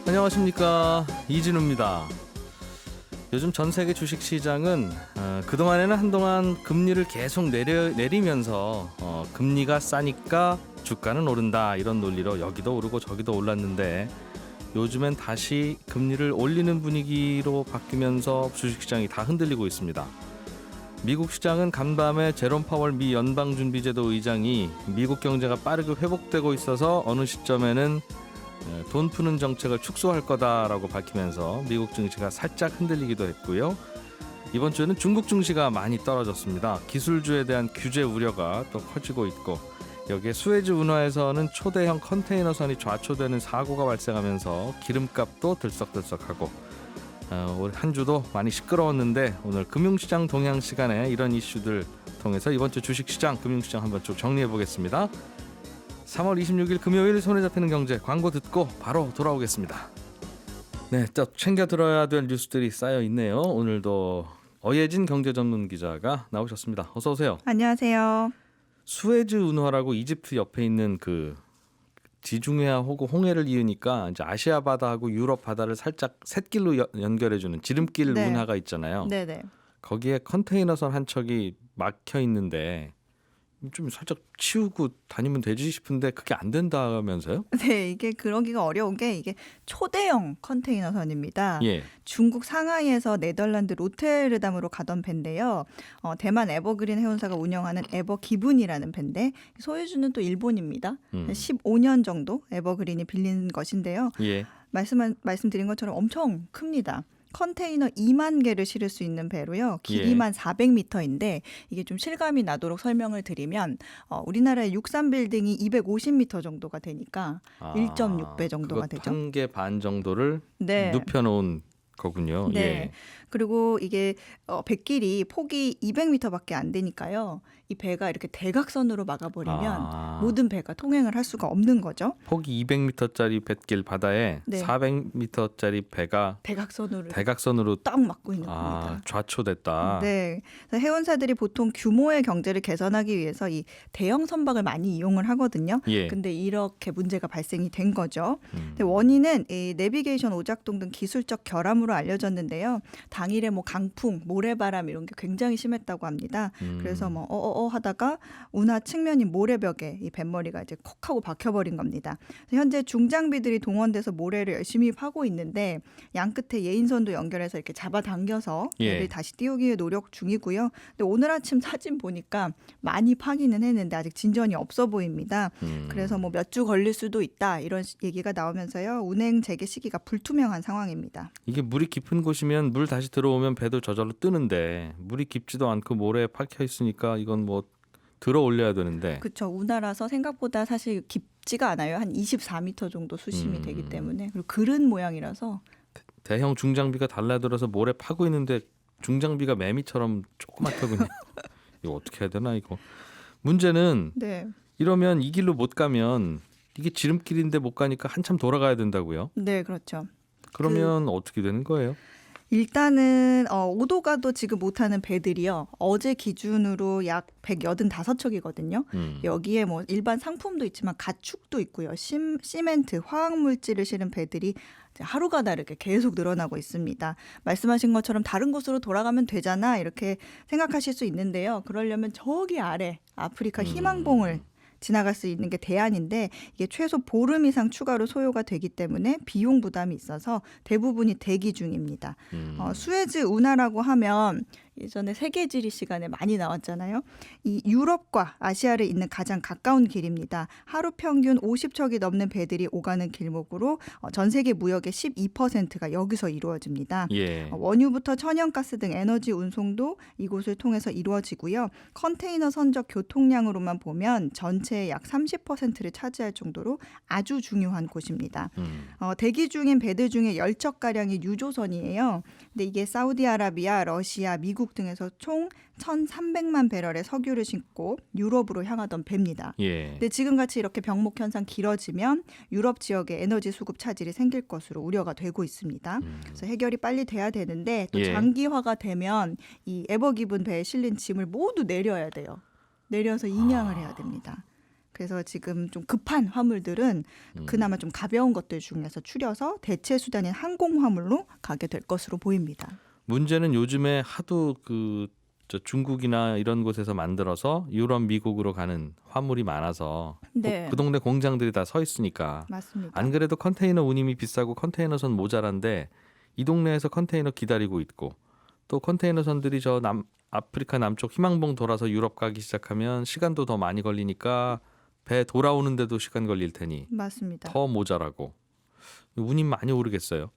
안녕하십니까, 이진우입니다. 요즘 전 세계 주식시장은 그동안에는 한동안 금리를 계속 내리면서 금리가 싸니까 주가는 오른다 이런 논리로 여기도 오르고 저기도 올랐는데, 요즘엔 다시 금리를 올리는 분위기로 바뀌면서 주식시장이 다 흔들리고 있습니다. 미국 시장은 간밤에 제롬 파월 미 연방준비제도 의장이 미국 경제가 빠르게 회복되고 있어서 어느 시점에는 돈 푸는 정책을 축소할 거다라고 밝히면서 미국 증시가 살짝 흔들리기도 했고요. 이번 주에는 중국 증시가 많이 떨어졌습니다. 기술주에 대한 규제 우려가 또 커지고 있고, 여기에 수에즈 운하에서는 초대형 컨테이너선이 좌초되는 사고가 발생하면서 기름값도 들썩들썩하고, 올 한 주도 많이 시끄러웠는데, 오늘 금융시장 동향 시간에 이런 이슈들 통해서 이번 주 주식시장, 금융시장 한번 쭉 정리해 보겠습니다. 3월 26일 금요일 손에 잡히는 경제, 광고 듣고 바로 돌아오겠습니다. 네, 또 챙겨 들어야 될 뉴스들이 쌓여 있네요. 오늘도 어예진 경제전문기자가 나오셨습니다. 어서 오세요. 안녕하세요. 수에즈 운하라고 이집트 옆에 있는 그 지중해와 홍해를 이으니까 이제 아시아 바다하고 유럽 바다를 살짝 샛길로 연결해주는 지름길 네. 운하가 있잖아요. 네네. 거기에 컨테이너선 한 척이 막혀 있는데 좀 살짝 치우고 다니면 되지 싶은데 그게 안 된다면서요? 네, 이게 그러기가 어려운 게 이게 초대형 컨테이너선입니다. 예. 중국 상하이에서 네덜란드 로테르담으로 가던 배인데요. 대만 에버그린 해운사가 운영하는 에버기분이라는 배인데, 소유주는 또 일본입니다. 15년 정도 에버그린이 빌린 것인데요. 예. 말씀드린 것처럼 엄청 큽니다. 컨테이너 2만 개를 실을 수 있는 배로요. 길이만 400m인데 이게 좀 실감이 나도록 설명을 드리면 우리나라의 63빌딩이 250m 정도가 되니까 1.6배 정도가 되죠. 한 개 반 정도를 네. 눕혀놓은 거군요. 네. 예. 그리고 이게 배길이 폭이 200m밖에 안 되니까요. 이 배가 이렇게 대각선으로 막아버리면 모든 배가 통행을 할 수가 없는 거죠. 폭이 200m짜리 뱃길 바다에 네. 400m짜리 배가 대각선으로 딱 막고 있는 겁니다. 좌초됐다. 네. 그래서 해운사들이 보통 규모의 경제를 개선하기 위해서 이 대형 선박을 많이 이용을 하거든요. 예. 근데 이렇게 문제가 발생이 된 거죠. 근데 원인은 이 내비게이션 오작동 등 기술적 결함으로 알려졌는데요. 당일에 뭐 강풍, 모래바람 이런 게 굉장히 심했다고 합니다. 그래서 뭐 하다가 운하 측면인 모래벽에 이 뱃머리가 이제 콕 하고 박혀버린 겁니다. 현재 중장비들이 동원돼서 모래를 열심히 파고 있는데, 양 끝에 예인선도 연결해서 이렇게 잡아당겨서 배를 다시 띄우기 위해 노력 중이고요. 근데 오늘 아침 사진 보니까 많이 파기는 했는데 아직 진전이 없어 보입니다. 그래서 뭐 몇 주 걸릴 수도 있다 이런 얘기가 나오면서요. 운행 재개 시기가 불투명한 상황입니다. 이게 물이 깊은 곳이면 물 다시 들어오면 배도 저절로 뜨는데, 물이 깊지도 않고 모래에 박혀 있으니까 이건 뭐 들어 올려야 되는데. 그렇죠. 운하라서 생각보다 사실 깊지가 않아요. 한 24m 정도 수심이 되기 때문에. 그리고 그른 모양이라서. 대형 중장비가 달라들어서 모래 파고 있는데 중장비가 매미처럼 조그맣더군요. 이거 어떻게 해야 되나 이거. 문제는 네. 이러면 이 길로 못 가면, 이게 지름길인데 못 가니까 한참 돌아가야 된다고요? 네, 그렇죠. 그러면 어떻게 되는 거예요? 일단은 오도가도 지금 못하는 배들이요. 어제 기준으로 약 185척이거든요. 여기에 뭐 일반 상품도 있지만 가축도 있고요. 시멘트, 화학물질을 실은 배들이 하루가 다르게 계속 늘어나고 있습니다. 말씀하신 것처럼 다른 곳으로 돌아가면 되잖아 이렇게 생각하실 수 있는데요. 그러려면 저기 아래 아프리카 희망봉을 지나갈 수 있는 게 대안인데, 이게 최소 보름 이상 추가로 소요가 되기 때문에 비용 부담이 있어서 대부분이 대기 중입니다. 수에즈 운하라고 하면 예전에 세계지리 시간에 많이 나왔잖아요. 이 유럽과 아시아를 잇는 가장 가까운 길입니다. 하루 평균 50척이 넘는 배들이 오가는 길목으로 전 세계 무역의 12%가 여기서 이루어집니다. 예. 원유부터 천연가스 등 에너지 운송도 이곳을 통해서 이루어지고요. 컨테이너 선적 교통량으로만 보면 전체의 약 30%를 차지할 정도로 아주 중요한 곳입니다. 대기 중인 배들 중에 10척가량이 유조선이에요. 근데 이게 사우디아라비아, 러시아, 미국 등에서 총 1,300만 배럴의 석유를 싣고 유럽으로 향하던 배입니다. 예. 근데 지금같이 이렇게 병목 현상 길어지면 유럽 지역에 에너지 수급 차질이 생길 것으로 우려가 되고 있습니다. 그래서 해결이 빨리 돼야 되는데 또 장기화가 되면 이 에버기분 배에 실린 짐을 모두 내려야 돼요. 내려서 인양을 해야 됩니다. 그래서 지금 좀 급한 화물들은 그나마 좀 가벼운 것들 중에서 추려서 대체 수단인 항공 화물로 가게 될 것으로 보입니다. 문제는 요즘에 하도 중국이나 이런 곳에서 만들어서 유럽, 미국으로 가는 화물이 많아서 네. 그 동네 공장들이 다 서 있으니까 맞습니다. 안 그래도 컨테이너 운임이 비싸고 컨테이너선 모자란데 이 동네에서 컨테이너 기다리고 있고 또 컨테이너선들이 아프리카 남쪽 희망봉 돌아서 유럽 가기 시작하면 시간도 더 많이 걸리니까 배 돌아오는데도 시간 걸릴 테니 맞습니다. 더 모자라고 운임 많이 오르겠어요.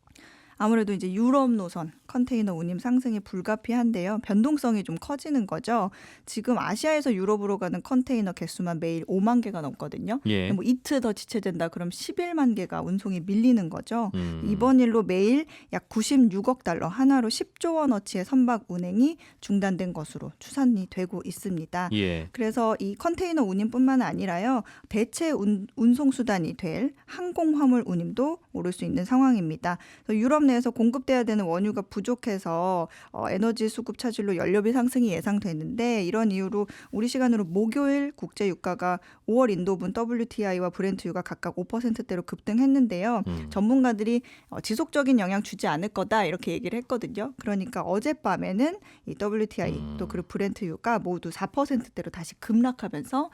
아무래도 이제 유럽 노선 컨테이너 운임 상승이 불가피한데요. 변동성이 좀 커지는 거죠. 지금 아시아에서 유럽으로 가는 컨테이너 개수만 매일 5만 개가 넘거든요. 예. 뭐 이틀 더 지체된다 그럼 11만 개가 운송이 밀리는 거죠. 음. 이번 일로 매일 약 96억 달러, 하나로 10조 원어치의 선박 운행이 중단된 것으로 추산이 되고 있습니다. 예. 그래서 이 컨테이너 운임뿐만 아니라요. 대체 운송 수단이 될 항공 화물 운임도 오를 수 있는 상황입니다. 그래서 유럽 내에서 공급돼야 되는 원유가 부족해서 에너지 수급 차질로 연료비 상승이 예상되는데 이런 이유로 우리 시간으로 목요일 국제 유가가 5월 인도분 WTI와 브렌트유가 각각 5%대로 급등했는데요. 전문가들이 지속적인 영향 주지 않을 거다 이렇게 얘기를 했거든요. 그러니까 어젯밤에는 이 WTI 또 그리고 브렌트유가 모두 4%대로 다시 급락하면서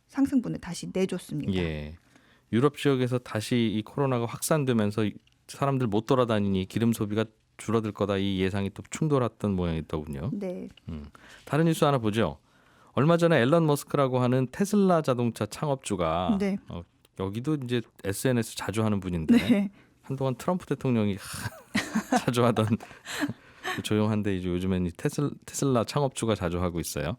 상승분을 다시 내줬습니다. 예. 유럽 지역에서 다시 이 코로나가 확산되면서 사람들 못 돌아다니니 기름 소비가 줄어들 거다 이 예상이 또 충돌했던 모양이더군요. 네. 다른 뉴스 하나 보죠. 얼마 전에 앨런 머스크라고 하는 테슬라 자동차 창업주가 네. 여기도 이제 SNS 자주 하는 분인데 네. 한동안 트럼프 대통령이 자주 하던 조용한데 이제 요즘엔 이 테슬라 창업주가 자주 하고 있어요.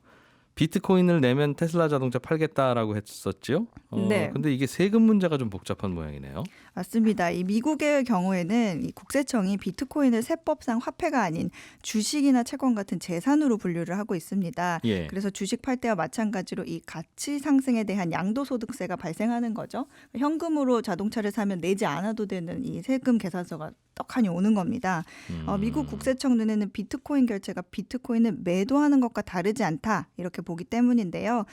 비트코인을 내면 테슬라 자동차 팔겠다라고 했었지요. 네. 근데 이게 세금 문제가 좀 복잡한 모양이네요. 맞습니다. 이 미국의 경우에는 이 국세청이 비트코인을 세법상 화폐가 아닌 주식이나 채권 같은 재산으로 분류를 하고 있습니다. 예. 그래서 주식 팔 때와 마찬가지로 이 가치 상승에 대한 양도소득세가 발생하는 거죠. 현금으로 자동차를 사면 내지 않아도 되는 이 세금 계산서가 떡하니 오는 겁니다. 미국 국세청 눈에는 비트코인 결제가 비트코인을 매도하는 것과 다르지 않다 이렇게 보기 때문인데요.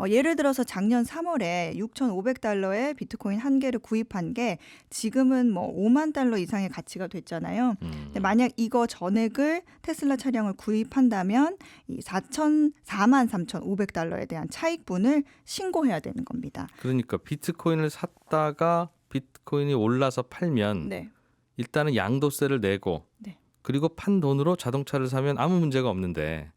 예를 들어서 작년 3월에 6,500달러에 비트코인 한 개를 구입한 게 지금은 뭐 5만 달러 이상의 가치가 됐잖아요. 근데 만약 이거 전액을 테슬라 차량을 구입한다면 이 43,500달러에 대한 차익분을 신고해야 되는 겁니다. 그러니까 비트코인을 샀다가 비트코인이 올라서 팔면 네. 일단은 양도세를 내고 네. 그리고 판 돈으로 자동차를 사면 아무 문제가 없는데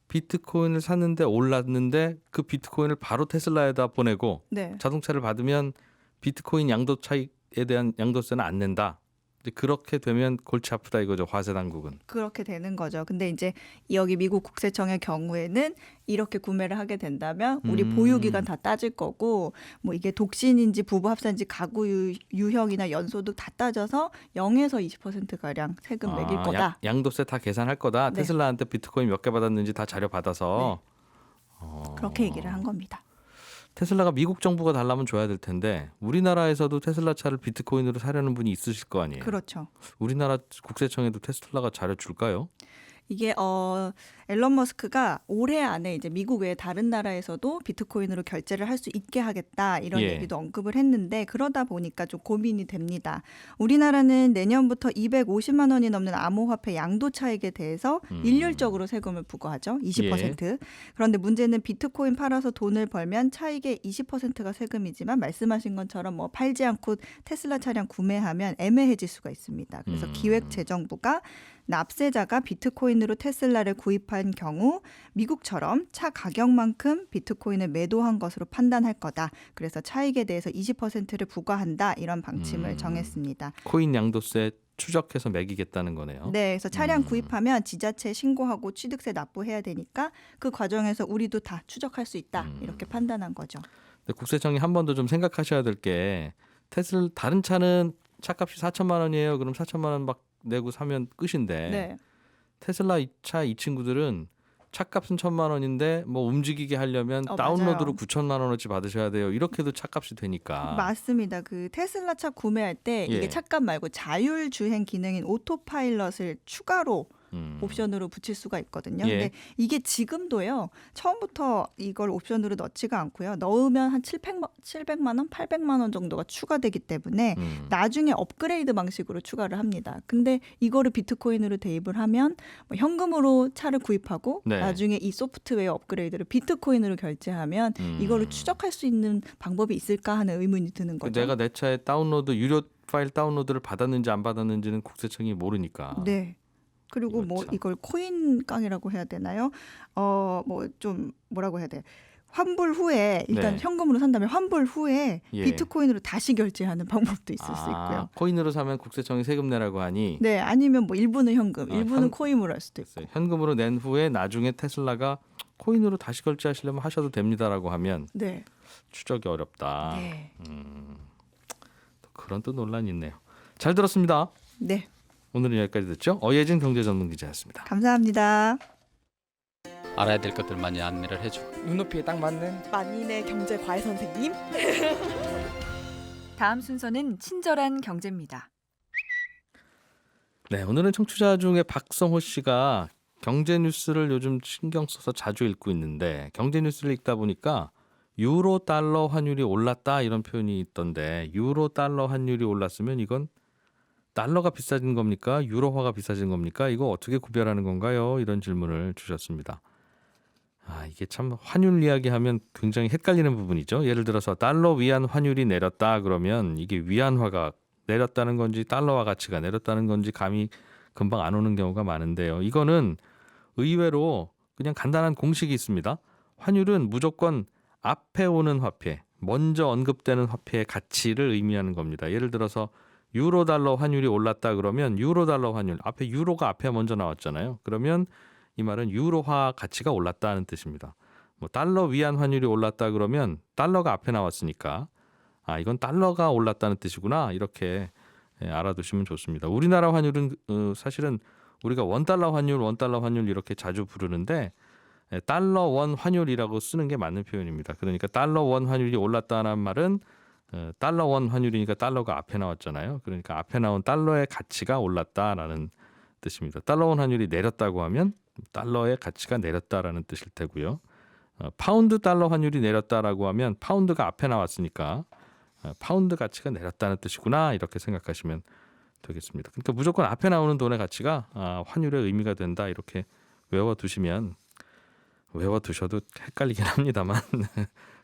비트코인을 샀는데 올랐는데 그 비트코인을 바로 테슬라에다 보내고 네. 자동차를 받으면 비트코인 양도 차익에 대한 양도세는 안 낸다. 이제 그렇게 되면 골치 아프다 이거죠. 화세 당국은. 그렇게 되는 거죠. 근데 이제 여기 미국 국세청의 경우에는 이렇게 구매를 하게 된다면 우리 보유 기간 다 따질 거고 뭐 이게 독신인지 부부 합사인지 가구 유형이나 연소득 다 따져서 0에서 20% 가량 세금 매길 거다. 양도세 다 계산할 거다. 네. 테슬라한테 비트코인 몇 개 받았는지 다 자료 받아서. 그렇게 얘기를 한 겁니다. 테슬라가 미국 정부가 달라면 줘야 될 텐데 우리나라에서도 테슬라 차를 비트코인으로 사려는 분이 있으실 거 아니에요. 그렇죠. 우리나라 국세청에도 테슬라가 자료 줄까요? 이게 앨런 머스크가 올해 안에 이제 미국 외에 다른 나라에서도 비트코인으로 결제를 할 수 있게 하겠다 이런 예. 얘기도 언급을 했는데 그러다 보니까 좀 고민이 됩니다. 우리나라는 내년부터 250만 원이 넘는 암호화폐 양도 차익에 대해서 일률적으로 세금을 부과하죠. 20%. 그런데 문제는 비트코인 팔아서 돈을 벌면 차익의 20%가 세금이지만 말씀하신 것처럼 뭐 팔지 않고 테슬라 차량 구매하면 애매해질 수가 있습니다. 그래서 기획재정부가 납세자가 비트코인으로 테슬라를 구입한 경우 미국처럼 차 가격만큼 비트코인을 매도한 것으로 판단할 거다. 그래서 차익에 대해서 20%를 부과한다. 이런 방침을 정했습니다. 코인 양도세 추적해서 매기겠다는 거네요. 네, 그래서 차량 구입하면 지자체에 신고하고 취득세 납부해야 되니까 그 과정에서 우리도 다 추적할 수 있다. 이렇게 판단한 거죠. 근데 국세청이 한 번 더 좀 생각하셔야 될 게 다른 차는 차값이 4천만 원이에요. 그럼 4천만 원 막 내고 사면 끝인데 네. 테슬라 이 친구들은 차값은 1,000만 원인데 뭐 움직이게 하려면 맞아요. 다운로드로 9천만 원어치 받으셔야 돼요. 이렇게도 차값이 되니까. 맞습니다. 그 테슬라 차 구매할 때 예. 이게 차값 말고 자율 주행 기능인 오토파일럿을 추가로 옵션으로 붙일 수가 있거든요. 예. 근데 이게 지금도요. 처음부터 이걸 옵션으로 넣지가 않고요. 넣으면 한 700만 원, 800만 원 정도가 추가되기 때문에 나중에 업그레이드 방식으로 추가를 합니다. 근데 이거를 비트코인으로 대입을 하면 뭐 현금으로 차를 구입하고 네. 나중에 이 소프트웨어 업그레이드를 비트코인으로 결제하면 이거를 추적할 수 있는 방법이 있을까 하는 의문이 드는 거죠. 내가 내 차에 다운로드 유료 파일 다운로드를 받았는지 안 받았는지는 국세청이 모르니까. 네. 그리고 이거 뭐 참. 이걸 코인깡이라고 해야 되나요? 뭐 좀 뭐라고 해야 돼? 환불 후에 일단 네. 현금으로 산다면 환불 후에 예. 비트코인으로 다시 결제하는 방법도 있을 수 있고요. 코인으로 사면 국세청이 세금 내라고 하니 네, 아니면 뭐 일부는 현금, 일부는 코인으로 할 수도 있고. 현금으로 낸 후에 나중에 테슬라가 코인으로 다시 결제하시려면 하셔도 됩니다라고 하면 네. 추적이 어렵다. 네. 또 그런 또 논란이 있네요. 잘 들었습니다. 네. 오늘은 여기까지 듣죠. 어예진 경제전문기자였습니다. 감사합니다. 알아야 될 것들 많이 안내를 해주고 눈높이에 딱 맞는 만인의 경제 과외 선생님. 다음 순서는 친절한 경제입니다. 네, 오늘은 청취자 중에 박성호 씨가 경제 뉴스를 요즘 신경 써서 자주 읽고 있는데 경제 뉴스를 읽다 보니까 유로 달러 환율이 올랐다 이런 표현이 있던데 유로 달러 환율이 올랐으면 이건 달러가 비싸진 겁니까? 유로화가 비싸진 겁니까? 이거 어떻게 구별하는 건가요? 이런 질문을 주셨습니다. 이게 참 환율 이야기하면 굉장히 헷갈리는 부분이죠. 예를 들어서 달러 위안 환율이 내렸다 그러면 이게 위안화가 내렸다는 건지 달러화 가치가 내렸다는 건지 감이 금방 안 오는 경우가 많은데요. 이거는 의외로 그냥 간단한 공식이 있습니다. 환율은 무조건 앞에 오는 화폐, 먼저 언급되는 화폐의 가치를 의미하는 겁니다. 예를 들어서 유로 달러 환율이 올랐다 그러면 유로 달러 환율 앞에 유로가 앞에 먼저 나왔잖아요. 그러면 이 말은 유로화 가치가 올랐다는 뜻입니다. 뭐 달러 위안 환율이 올랐다 그러면 달러가 앞에 나왔으니까 이건 달러가 올랐다는 뜻이구나 이렇게 알아두시면 좋습니다. 우리나라 환율은 사실은 우리가 원달러 환율 이렇게 자주 부르는데 달러 원 환율이라고 쓰는 게 맞는 표현입니다. 그러니까 달러 원 환율이 올랐다는 말은 달러 원 환율이니까 달러가 앞에 나왔잖아요. 그러니까 앞에 나온 달러의 가치가 올랐다라는 뜻입니다. 달러 원 환율이 내렸다고 하면 달러의 가치가 내렸다라는 뜻일 테고요. 파운드 달러 환율이 내렸다라고 하면 파운드가 앞에 나왔으니까 파운드 가치가 내렸다는 뜻이구나 이렇게 생각하시면 되겠습니다. 그러니까 무조건 앞에 나오는 돈의 가치가 환율의 의미가 된다 이렇게 외워두셔도 헷갈리긴 합니다만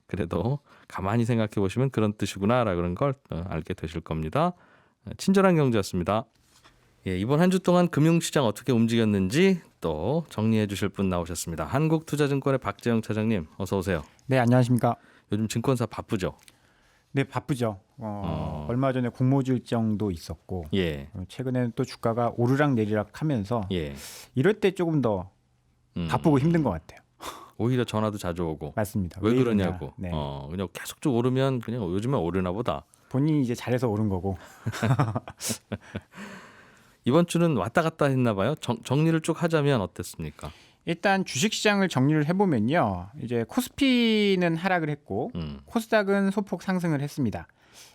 그래도 가만히 생각해 보시면 그런 뜻이구나라는 걸 알게 되실 겁니다. 친절한 경제였습니다. 예, 이번 한 주 동안 금융시장 어떻게 움직였는지 또 정리해 주실 분 나오셨습니다. 한국투자증권의 박재영 차장님 어서 오세요. 네, 안녕하십니까. 요즘 증권사 바쁘죠? 네, 바쁘죠. 얼마 전에 공모주 일정도 있었고 예. 최근에는 또 주가가 오르락 내리락 하면서 예. 이럴 때 조금 더 바쁘고 힘든 것 같아요. 오히려 전화도 자주 오고. 맞습니다. 왜 이러냐. 그러냐고. 네. 그냥 계속 쭉 오르면 그냥 요즘에 오르나 보다. 본인이 이제 잘해서 오른 거고. 이번 주는 왔다 갔다 했나 봐요. 정리를 쭉 하자면 어땠습니까? 일단 주식시장을 정리를 해보면요. 이제 코스피는 하락을 했고 코스닥은 소폭 상승을 했습니다.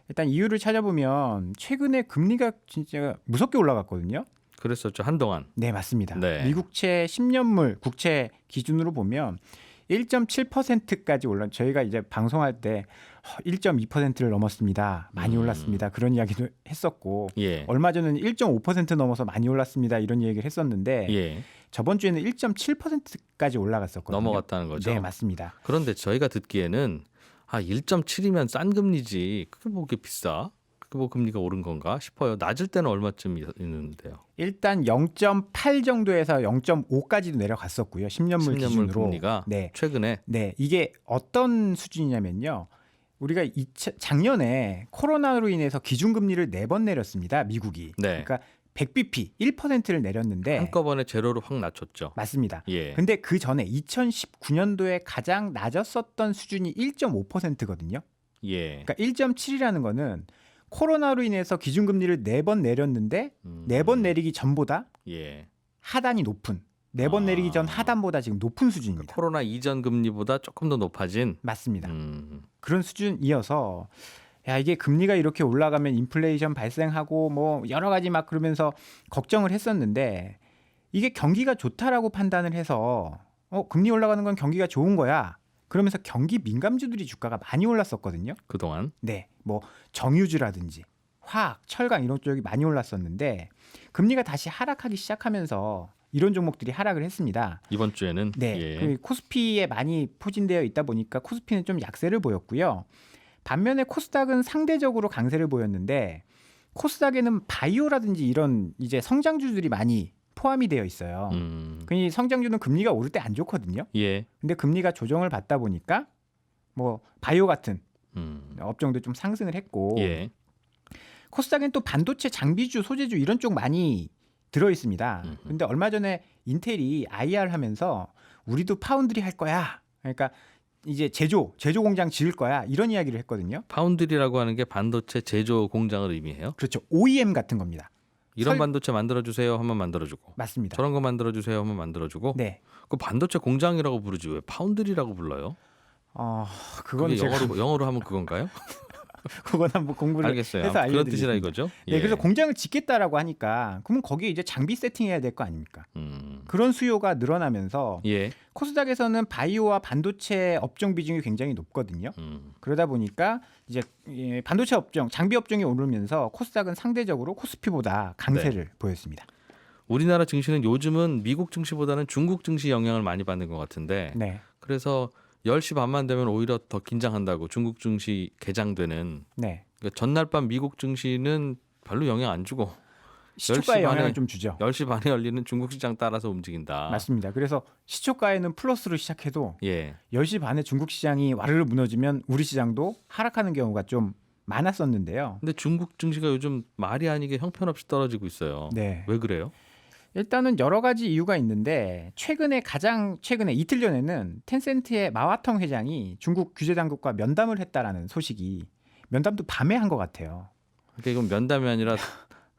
일단 이유를 찾아보면 최근에 금리가 진짜 무섭게 올라갔거든요. 그랬었죠. 한동안. 네, 맞습니다. 네. 미국채 10년물 국채 기준으로 보면 1.7%까지 저희가 이제 방송할 때 1.2%를 넘었습니다. 많이 올랐습니다. 그런 이야기도 했었고 예. 얼마 전에는 1.5% 넘어서 많이 올랐습니다. 이런 얘기를 했었는데 예. 저번 주에는 1.7%까지 올라갔었거든요. 넘어갔다는 거죠. 네, 맞습니다. 그런데 저희가 듣기에는 1.7이면 싼 금리지. 그게 뭐 그렇게 비싸? 그게 뭐 금리가 오른 건가 싶어요. 낮을 때는 얼마쯤 있는데요? 일단 0.8 정도에서 0.5까지도 내려갔었고요. 10년물 기준으로. 금리가 네. 최근에 네, 이게 어떤 수준이냐면요. 우리가 작년에 코로나로 인해서 기준금리를 4번 내렸습니다. 미국이. 네. 그러니까 100bp 1%를 내렸는데 한꺼번에 제로로 확 낮췄죠. 맞습니다. 예. 근데 그 전에 2019년도에 가장 낮았었던 수준이 1.5%거든요. 예. 그러니까 1.7이라는 거는 코로나로 인해서 기준금리를 4번 내렸는데 4번 내리기 전보다 예. 하단이 높은 4번 내리기 전 하단보다 지금 높은 수준입니다. 코로나 이전 금리보다 조금 더 높아진. 맞습니다. 그런 수준이어서 이게 금리가 이렇게 올라가면 인플레이션 발생하고 뭐 여러 가지 막 그러면서 걱정을 했었는데 이게 경기가 좋다라고 판단을 해서 금리 올라가는 건 경기가 좋은 거야. 그러면서 경기 민감주들이 주가가 많이 올랐었거든요. 그동안. 네, 뭐 정유주라든지 화학, 철강 이런 쪽이 많이 올랐었는데 금리가 다시 하락하기 시작하면서 이런 종목들이 하락을 했습니다. 이번 주에는 네, 예. 그 코스피에 많이 포진되어 있다 보니까 코스피는 좀 약세를 보였고요. 반면에 코스닥은 상대적으로 강세를 보였는데 코스닥에는 바이오라든지 이런 이제 성장주들이 많이 포함이 되어 있어요. 그 성장주는 금리가 오를 때 안 좋거든요. 예. 근데 금리가 조정을 받다 보니까 뭐 바이오 같은 업종도 좀 상승을 했고 예. 코스닥엔 또 반도체, 장비주, 소재주 이런 쪽 많이 들어 있습니다. 근데 얼마 전에 인텔이 IR 하면서 우리도 파운드리 할 거야. 그러니까 이제 제조 공장 지을 거야. 이런 이야기를 했거든요. 파운드리라고 하는 게 반도체 제조 공장을 의미해요. 그렇죠. OEM 같은 겁니다. 이런 반도체 만들어 주세요 하면 만들어 주고. 맞습니다. 저런 거 만들어 주세요 하면 만들어 주고. 네. 그 반도체 공장이라고 부르지 왜 파운드리라고 불러요? 그건 그게 제가 영어로 하면 그건가요? 그건 한번 공부를 알겠어요. 해서 그런 알려드리겠습니다. 뜻이라 이거죠? 네, 예. 그래서 공장을 짓겠다라고 하니까 그러면 거기에 이제 장비 세팅해야 될 거 아닙니까? 그런 수요가 늘어나면서 예. 코스닥에서는 바이오와 반도체 업종 비중이 굉장히 높거든요. 그러다 보니까 이제 반도체 업종, 장비 업종이 오르면서 코스닥은 상대적으로 코스피보다 강세를 보였습니다. 우리나라 증시는 요즘은 미국 증시보다는 중국 증시 영향을 많이 받는 것 같은데 네. 그래서 10시 반만 되면 오히려 더 긴장한다고 중국 증시 개장되는 네. 그러니까 전날 밤 미국 증시는 별로 영향 안 주고 시초가에 10시 반에 영향을 좀 주죠. 10시 반에 열리는 중국 시장 따라서 움직인다. 맞습니다. 그래서 시초가에는 플러스로 시작해도 예. 10시 반에 중국 시장이 와르르 무너지면 우리 시장도 하락하는 경우가 좀 많았었는데요. 근데 중국 증시가 요즘 말이 아니게 형편없이 떨어지고 있어요. 네. 왜 그래요? 일단은 여러 가지 이유가 있는데 가장 최근에 이틀 전에는 텐센트의 마와텅 회장이 중국 규제 당국과 면담을 했다라는 소식이 면담도 밤에 한 것 같아요. 그러니까 이건 면담이 아니라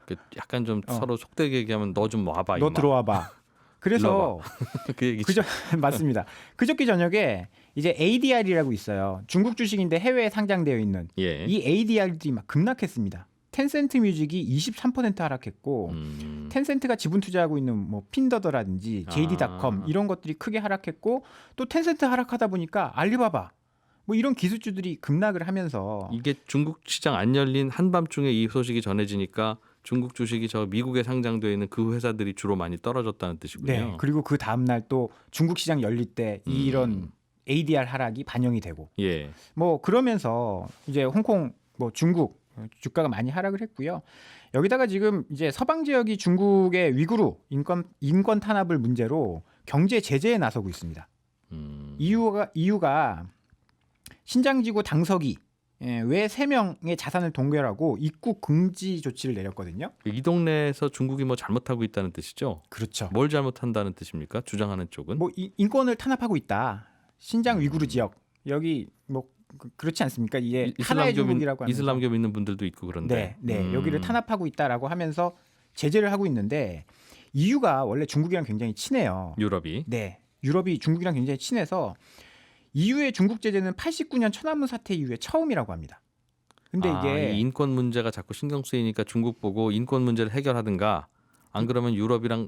그 약간 좀 서로 속되게 얘기하면 너 좀 와봐. 너 임마. 들어와봐. 그래서 그 얘기죠. 맞습니다. 그저께 저녁에 이제 ADR이라고 있어요. 중국 주식인데 해외에 상장되어 있는 예. 이 ADR들이 막 급락했습니다. 텐센트 뮤직이 23% 하락했고 텐센트가 지분 투자하고 있는 뭐 핀더더라든지 JD.com 이런 것들이 크게 하락했고 또 텐센트 하락하다 보니까 알리바바 뭐 이런 기술주들이 급락을 하면서 이게 중국 시장 안 열린 한밤중에 이 소식이 전해지니까 중국 주식이 저 미국에 상장되어 있는 그 회사들이 주로 많이 떨어졌다는 뜻이군요. 네, 그리고 그 다음 날 또 중국 시장 열릴 때 이런 ADR 하락이 반영이 되고 예. 뭐 그러면서 이제 홍콩 뭐 중국 주가가 많이 하락을 했고요. 여기다가 지금 이제 서방 지역이 중국의 위구르 인권 탄압을 문제로 경제 제재에 나서고 있습니다. 이유가 신장지구 당서기 외 3명의 자산을 동결하고 입국 금지 조치를 내렸거든요. 이 동네에서 중국이 뭐 잘못하고 있다는 뜻이죠? 그렇죠. 뭘 잘못한다는 뜻입니까? 주장하는 쪽은? 뭐 인권을 탄압하고 있다. 신장 위구르 지역 여기 뭐 그렇지 않습니까? 이게 하나의 중국이라고 하면서 이슬람교 믿는 분들도 있고 그런데. 네, 여기를 탄압하고 있다라고 하면서 제재를 하고 있는데 EU가 원래 중국이랑 굉장히 친해요. 유럽이. 네, 유럽이 중국이랑 굉장히 친해서 EU의 중국 제재는 89년 천안문 사태 이후에 처음이라고 합니다. 근데 이게 이 인권 문제가 자꾸 신경 쓰이니까 중국 보고 인권 문제를 해결하든가 안 그러면 유럽이랑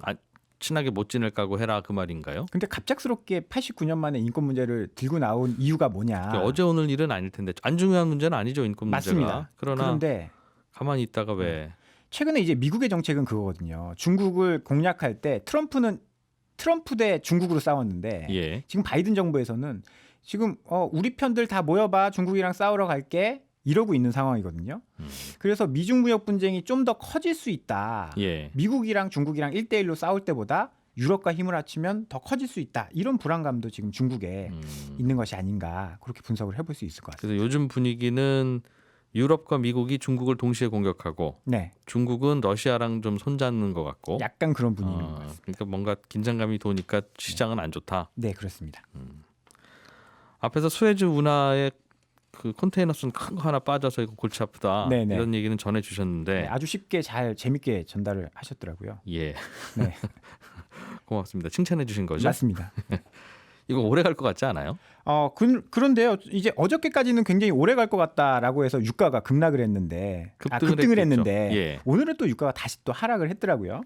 친하게 못 지낼까고 해라 그 말인가요? 근데 갑작스럽게 89년 만에 인권 문제를 들고 나온 이유가 뭐냐? 어제 오늘 일은 아닐 텐데 안 중요한 문제는 아니죠 인권 문제가. 맞습니다. 그런데 가만히 있다가 왜? 최근에 이제 미국의 정책은 그거거든요. 중국을 공략할 때 트럼프 대 중국으로 싸웠는데 예. 지금 바이든 정부에서는 지금 우리 편들 다 모여봐 중국이랑 싸우러 갈게 이러고 있는 상황이거든요. 그래서 미중 무역 분쟁이 좀 더 커질 수 있다. 예. 미국이랑 중국이랑 1대1로 싸울 때보다 유럽과 힘을 합치면 더 커질 수 있다. 이런 불안감도 지금 중국에 있는 것이 아닌가 그렇게 분석을 해볼 수 있을 것 같습니다. 그래서 요즘 분위기는 유럽과 미국이 중국을 동시에 공격하고 네, 중국은 러시아랑 좀 손잡는 것 같고 약간 그런 분위기인 것 같습니다. 그러니까 뭔가 긴장감이 도니까 시장은 안 좋다. 네, 그렇습니다. 앞에서 수에즈 운하에 그 컨테이너선 큰 거 하나 빠져서 이거 골치 아프다. 네네. 이런 얘기는 전해주셨는데 네, 아주 쉽게 잘 재밌게 전달을 하셨더라고요. 예. 네, 고맙습니다. 칭찬해 주신 거죠? 맞습니다. 이거 오래 갈 것 같지 않아요? 그런데요. 이제 어저께까지는 굉장히 오래 갈 것 같다라고 해서 유가가 급락을 했는데 급등을 급등을 했겠죠. 했는데 예. 오늘은 또 유가가 다시 또 하락을 했더라고요.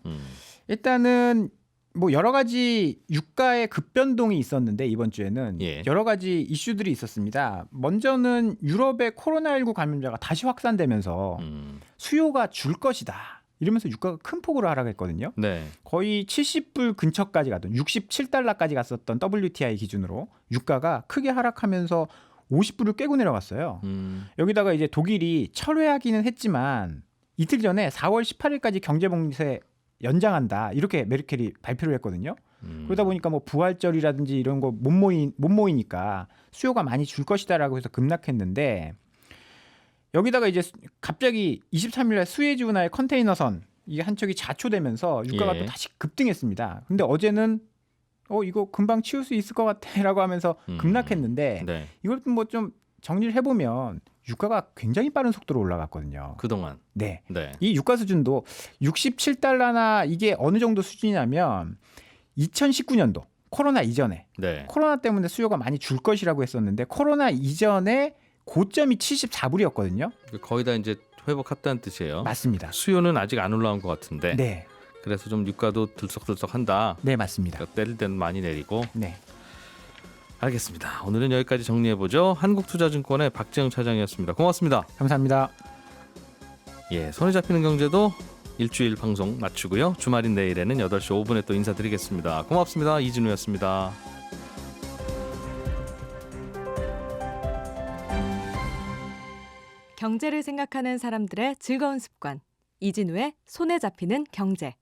일단은 뭐 여러 가지 유가의 급변동이 있었는데 이번 주에는 예. 여러 가지 이슈들이 있었습니다. 먼저는 유럽의 코로나19 감염자가 다시 확산되면서 수요가 줄 것이다. 이러면서 유가가 큰 폭으로 하락했거든요. 네. 거의 70불 근처까지 갔던 67달러까지 갔었던 WTI 기준으로 유가가 크게 하락하면서 50불을 깨고 내려갔어요. 여기다가 이제 독일이 철회하기는 했지만 이틀 전에 4월 18일까지 경제봉쇄 연장한다 이렇게 메르켈이 발표를 했거든요. 그러다 보니까 뭐 부활절이라든지 이런 거 못 모이니까 수요가 많이 줄 것이다라고 해서 급락했는데 여기다가 이제 갑자기 23일날 수에즈 운하의 컨테이너선 이게 한 척이 자초되면서 유가가 예. 또 다시 급등했습니다. 근데 어제는 이거 금방 치울 수 있을 것 같아라고 하면서 급락했는데 네. 이걸 뭐 좀 정리를 해보면 유가가 굉장히 빠른 속도로 올라갔거든요. 그동안. 네. 네. 이 유가 수준도 67달러나 이게 어느 정도 수준이냐면 2019년도 코로나 이전에 네. 코로나 때문에 수요가 많이 줄 것이라고 했었는데 코로나 이전에 고점이 74불이었거든요. 거의 다 이제 회복했다는 뜻이에요. 맞습니다. 수요는 아직 안 올라온 것 같은데. 네. 그래서 좀 유가도 들썩들썩한다. 네, 맞습니다. 그러니까 때릴 때는 많이 내리고. 네. 알겠습니다. 오늘은 여기까지 정리해보죠. 한국투자증권의 박재영 차장이었습니다. 고맙습니다. 감사합니다. 예, 손에 잡히는 경제도 일주일 방송 마치고요. 주말인 내일에는 8시 5분에 또 인사드리겠습니다. 고맙습니다. 이진우였습니다. 경제를 생각하는 사람들의 즐거운 습관. 이진우의 손에 잡히는 경제.